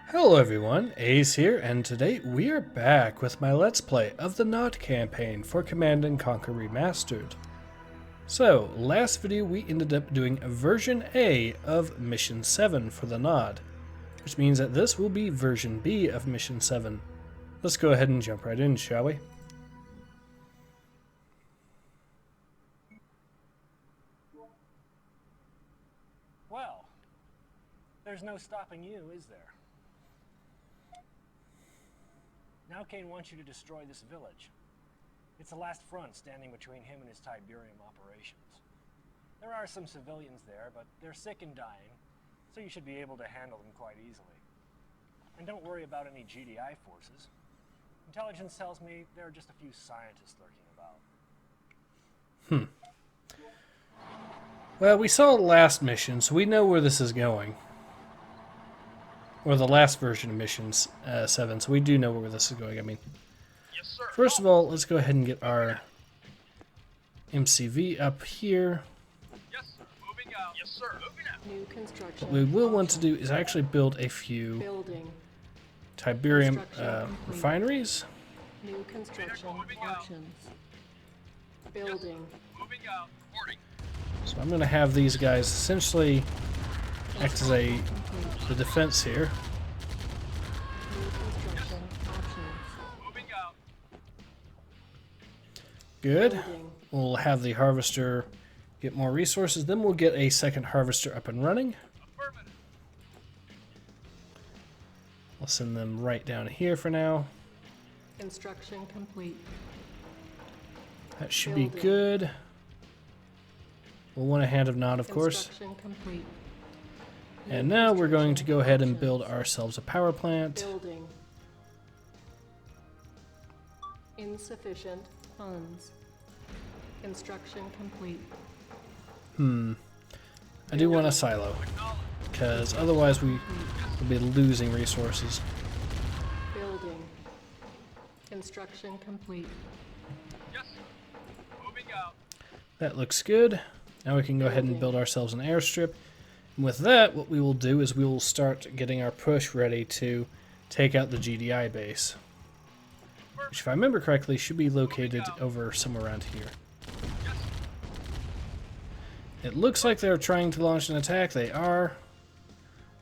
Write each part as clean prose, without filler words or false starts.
Hello everyone, Ace here, and today we are back with my Let's Play of the Nod campaign for Command Conquer Remastered. So, last video we ended up doing version A of Mission 7 for the Nod, which means that this will be version B of Mission 7. Let's go ahead and jump right in, shall we? Well, there's no stopping you, is there? Now Kane wants you to destroy this village. It's the last front standing between him and his Tiberium operations. There are some civilians there, but they're sick and dying, so you should be able to handle them quite easily. And don't worry about any GDI forces. Intelligence tells me there are just a few scientists lurking about. Well, we saw the last mission, so we know where this is going. Or the last version of Mission 7, so we do know where this is going. I mean, Yes, sir. first of all, let's go ahead and get our MCV up here. Yes, sir. Moving out. Yes, sir. Moving out. New construction. What we will want to do is actually build a few Building. Tiberium Construction complete. refineries. New construction moving out. options. Building. Moving out. Reporting. So I'm going to have these guys essentially act as Complete. the defense here. New construction options. Moving out. Good. Building. We'll have the harvester get more resources. Then we'll get a second harvester up and running. Affirmative. I'll send them right down here for now. Construction complete. That should be Building. good. We'll want a hand of Nod, of course. Construction complete. And New now we're going to construction go ahead and options. build ourselves a power plant. Building. Insufficient funds. Construction complete. I do want a silo, because otherwise we will be losing resources. Building. Construction complete. Yes, sir. Moving out. That looks good. Now we can go ahead and build ourselves an airstrip. And with that, what we will do is we will start getting our push ready to take out the GDI base. Which, if I remember correctly, should be located over somewhere around here. It looks like they're trying to launch an attack. They are.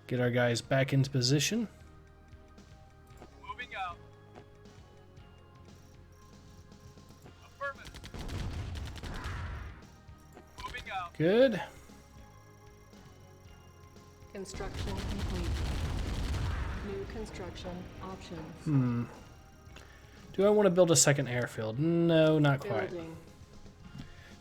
Get our guys back into position. Moving out. Affirmative. Moving out. Good. Construction complete. New construction options. Do I want to build a second airfield? No, not quite. Building.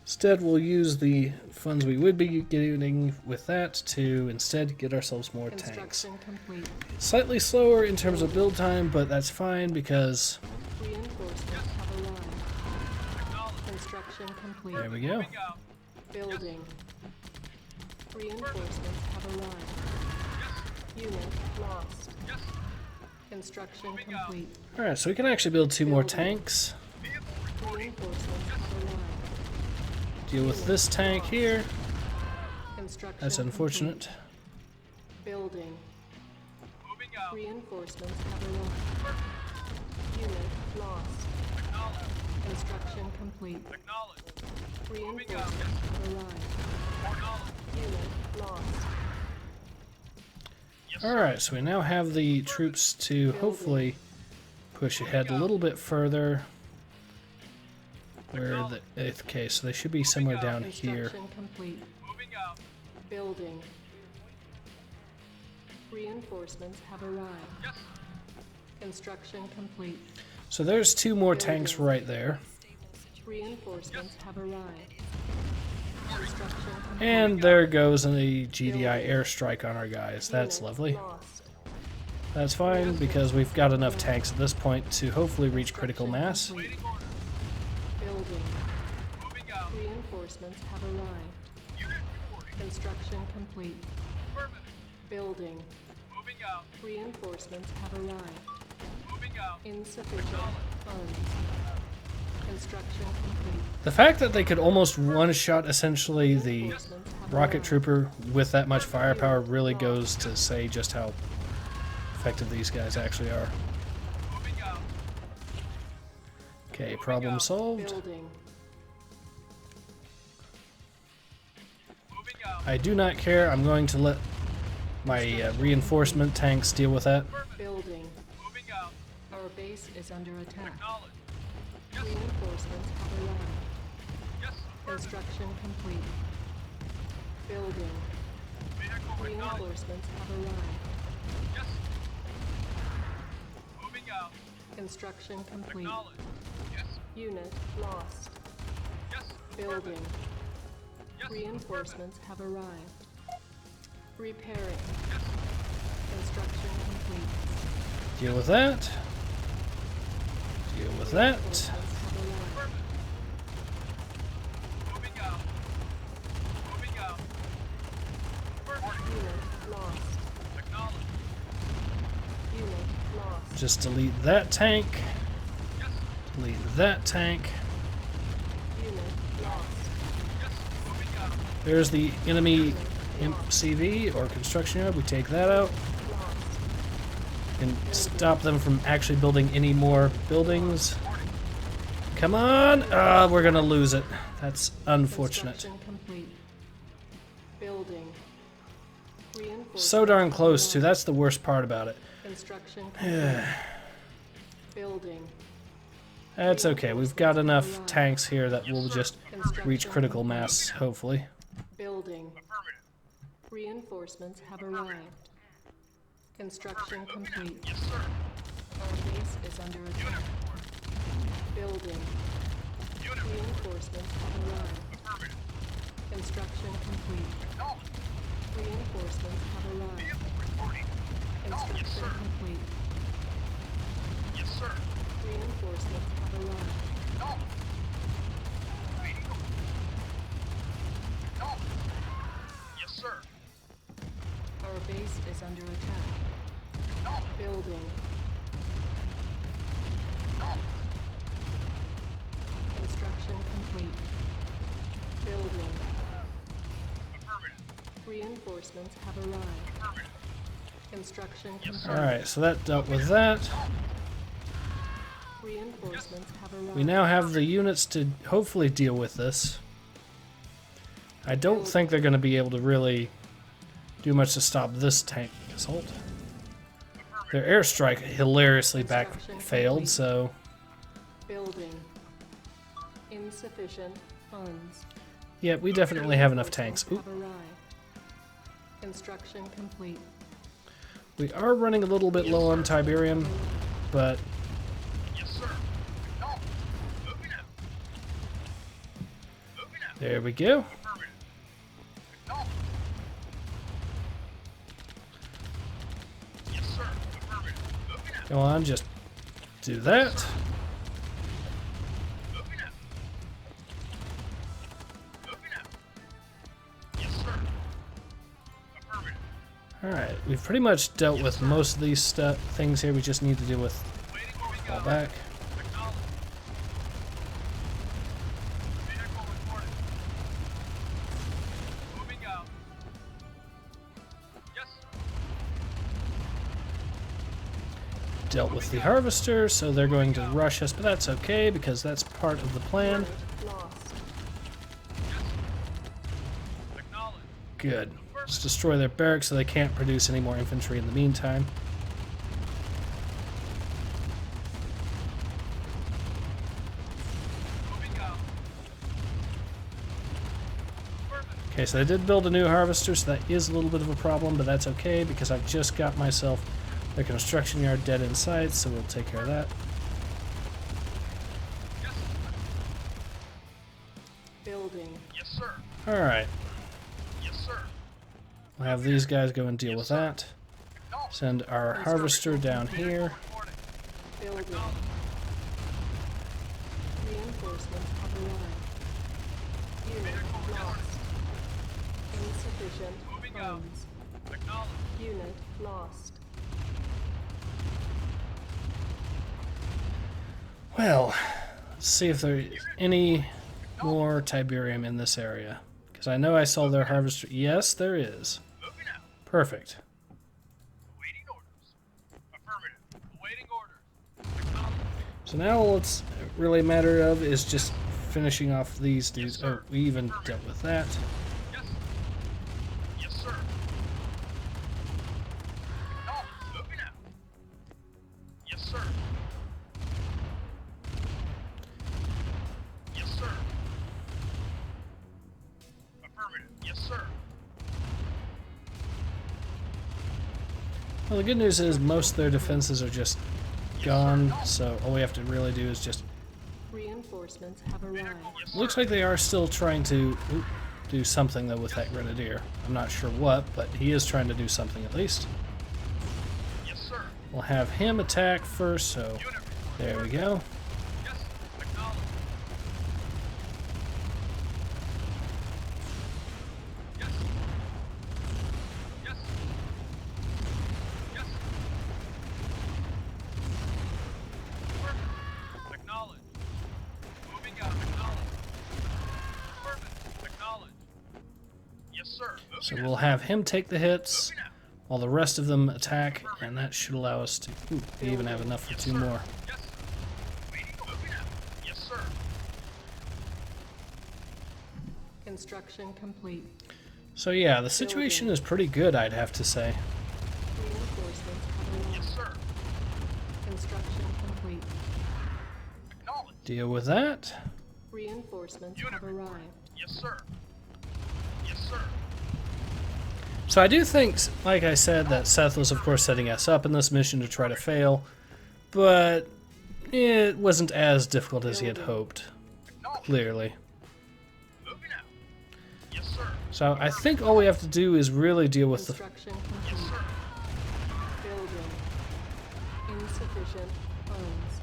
Instead, we'll use the funds we would be getting with that to instead get ourselves more tanks. Construction complete. Slightly slower in terms of build time, but that's fine because Reinforcements have arrived. Construction complete. there we go. Moving out. Building. Reinforcements have arrived. Unit lost. Yes, sir. Construction Moving out. complete. Alright, so we can actually build two more Building. tanks. Vehicle reporting. Reinforcements have arrived. Deal with this tank here. Construction That's unfortunate. complete. Building. Moving out. Reinforcements have arrived. Unit lost. Acknowledge. Construction complete. Acknowledge. Reinforcements have arrived. Acknowledge. Unit lost. Yes, sir. Alright, so we now have the troops to hopefully push ahead a little bit further. Where the okay, so they should be somewhere down here. Construction complete. Moving out. Building. Reinforcements have arrived. Yes, Construction complete. So there's two more tanks right there. Reinforcements have arrived. Construction complete. And there goes a GDI airstrike on our guys. That's Unit lovely. Lost. That's fine because we've got enough tanks at this point to hopefully reach critical mass. Complete. waiting order. Building. Moving out. Reinforcements have arrived. Unit reporting. Construction complete. Affirmative. Building. Moving out. Reinforcements have arrived. Moving out. Insufficient funds. Construction complete. The fact that they could almost one-shot essentially the Reinforcements have rocket arrived. trooper with that much firepower really goes to say just how effective these guys actually are. Moving out. Okay, problem solved. Building. Moving out. I do not care. I'm going to let my reinforcement tanks deal with that. Building. Moving out. Our base is under attack. Acknowledge. Yes, Reinforcements have arrived. yes, affirmative. Construction complete. Building. Vehicle acknowledged. Reinforcements have arrived. Yes. Moving out. Construction complete. Acknowledged. Yes, Unit lost. yes, Building. yes, Reinforcements have arrived. Repairing. yes, Construction complete. Deal with that. Deal with that. Reinforcements have arrived. affirmative. Moving out. Moving out. Affirmative. Unit lost. Acknowledged. Unit lost. Just delete that tank. Yes, Delete that tank. Unit lost. yes, moving out. There's the enemy CV or construction yard. We take that out. Lost. And stop them from actually building any more buildings. Come on! We're gonna lose it. That's unfortunate. Construction complete. Building. Reinforcements So darn have close to. arrived. That's the worst part about it. Construction complete. Building. That's okay. We've got enough tanks here that will just Construction reach critical complete. mass, hopefully. Building. Affirmative. Reinforcements have arrived. Construction complete. Yes, sir. Our base is under Unit attack. report. Building. Unit report. Reinforcements have arrived. Affirmative. Construction complete. Acknowledged. Reinforcements have arrived. Vehicle reporting. Construction sir. complete. Yes, sir. Reinforcements have arrived. Acknowledged. Waiting order. Acknowledged. Yes, sir. Our base is under attack. Acknowledged. Building. Acknowledged. Construction complete. Building. Affirmative. Reinforcements have arrived. Affirmative. Construction Yes, complete. Alright, so that dealt with that. Reinforcements have arrived. We now have the units to hopefully deal with this. I don't think they're going to be able to really do much to stop this tank assault. Their airstrike hilariously failed, so Building. Insufficient funds. yeah, we definitely have enough tanks. Oop. Have arrived. Construction complete. We are running a little bit low on Tiberium, but Yes, sir. Acknowledged. Moving out. Moving out. there we go. Affirmative. Acknowledged. Yes, sir. Affirmative. Moving out. Go on, just do that. Moving out. Moving out. Yes, sir. Affirmative. Alright, we've pretty much dealt with most of these things here. We just need to deal with Waiting where we fall go. back. Acknowledged. Vehicle reported. Moving out. Yes, sir. Dealt with the harvester, so they're going to rush us, but that's okay because that's part of the plan. Unit lost. Acknowledged. Good. Just destroy their barracks so they can't produce any more infantry in the meantime. Moving out. Affirmative. Okay, so I did build a new harvester, so that is a little bit of a problem, but that's okay because I've just got myself a construction yard dead in sight, so we'll take care of that. Yes, Building. yes, sir. Alright, Yes, sir. we'll have these guys go and deal with that. Acknowledged. Send our harvester down here. Reporting. Building. Reinforcements have arrived. Unit lost. Insufficient Moving out. funds. Acknowledged. Unit lost. Well, let's see if there's any more Tiberium in this area. Because I know I saw their harvester. Yes, there is. Moving out. Perfect. Awaiting orders. So now what's really a matter of is just finishing off these dudes. Oh, we even dealt with that. Yes. Yes, sir. Acknowledged. Moving out. Yes, sir. Yes, sir. Affirmative. Yes, sir. Well, the good news is most of their defenses are just gone, so all we have to really do is just... Reinforcements have arrived. Looks like they are still trying to do something, though, with that Grenadier. I'm not sure what, but he is trying to do something at least. Yes, sir. We'll have him attack first, so Unit there we go. Yes. Acknowledged. Yes. Yes. Yes. Affirmative. Acknowledged. Moving out. Acknowledged. Affirmative. Acknowledged. Yes, sir. So Moving we'll out. have him take the hits Moving out. while the rest of them attack, and that should allow us to... Ooh, we even have enough for Yes, 2 sir. more. Yes. Waiting. Moving out. Yes, sir. Construction complete. So yeah, the situation is pretty good, I'd have to say. Reinforcements have Yes, arrived. sir. Construction complete. Acknowledged. Deal with that. Reinforcements Unit have report. arrived. Yes, sir. Yes, sir. So I do think, like I said, that Seth was of course setting us up in this mission to try to fail, but it wasn't as difficult as he had hoped, Acknowledged. clearly. Moving out. Yes, sir. So I think all we have to do is really deal with the... Construction Yes, complete. sir. Building. Insufficient funds.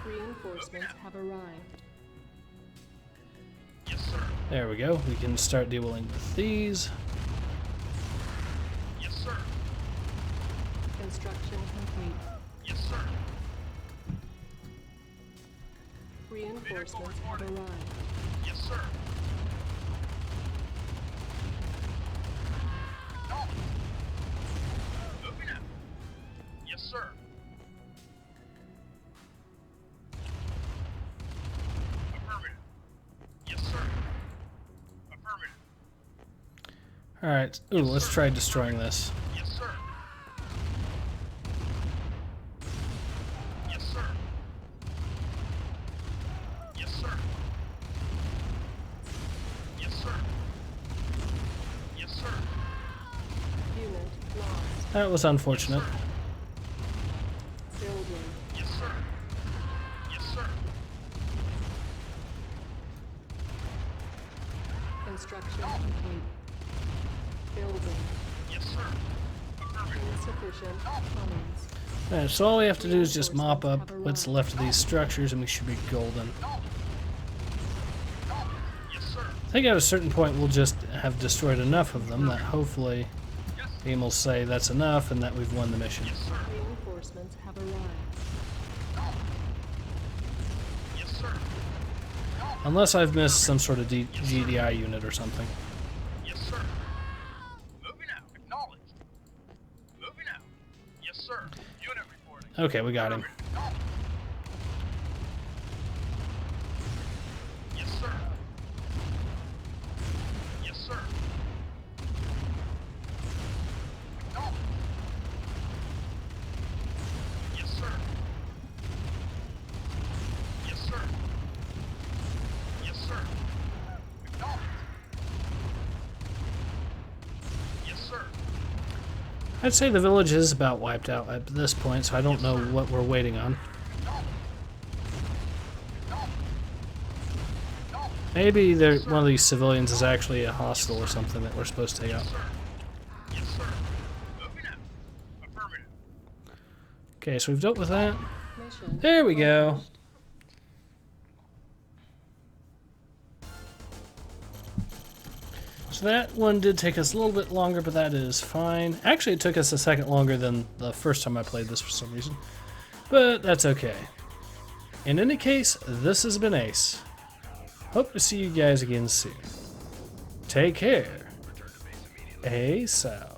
Reinforcements have arrived. Yes, sir. There we go. We can start dealing with these. Yes, sir. Construction complete. Yes, sir. Reinforcements have arrived. Yes, sir. Acknowledged. Moving out. Yes, sir. Affirmative. Yes, sir. Affirmative. Alright, ooh, let's try destroying this. Yes, sir. Yes, sir. Yes, sir. Yes, sir. Yes, sir. Unit lost. That was unfortunate. Building. Yes, sir. Yes, sir. Construction complete. Building. Yes, sir. Affirmative. Insufficient funds. Alright, so all we have to do is just mop up what's left of these structures and we should be golden. Yes, sir. I think at a certain point we'll just have destroyed enough of them that hopefully Yes. Beam will say that's enough and that we've won the mission. Yes, sir. Reinforcements have arrived. Yes, sir. Unless I've missed some sort of GDI unit or something. Yes, sir. Moving out. Acknowledged. Moving out. Yes, sir. Unit reporting. Okay, we got him. Acknowledged. Yes, sir. Yes, sir. Acknowledged. Yes, sir. Yes, sir. Yes, sir. Acknowledged. Yes, sir. I'd say the village is about wiped out at this point, so I don't know what we're waiting on. Maybe one of these civilians is actually a hostile or something that we're supposed to take out. Yes, sir. Moving out. Affirmative. Okay, so we've dealt with that. Mission. There we go. So that one did take us a little bit longer, but that is fine. Actually, it took us a second longer than the first time I played this for some reason. But that's okay. In any case, this has been Ace. Hope to see you guys again soon. Take care. Ace out.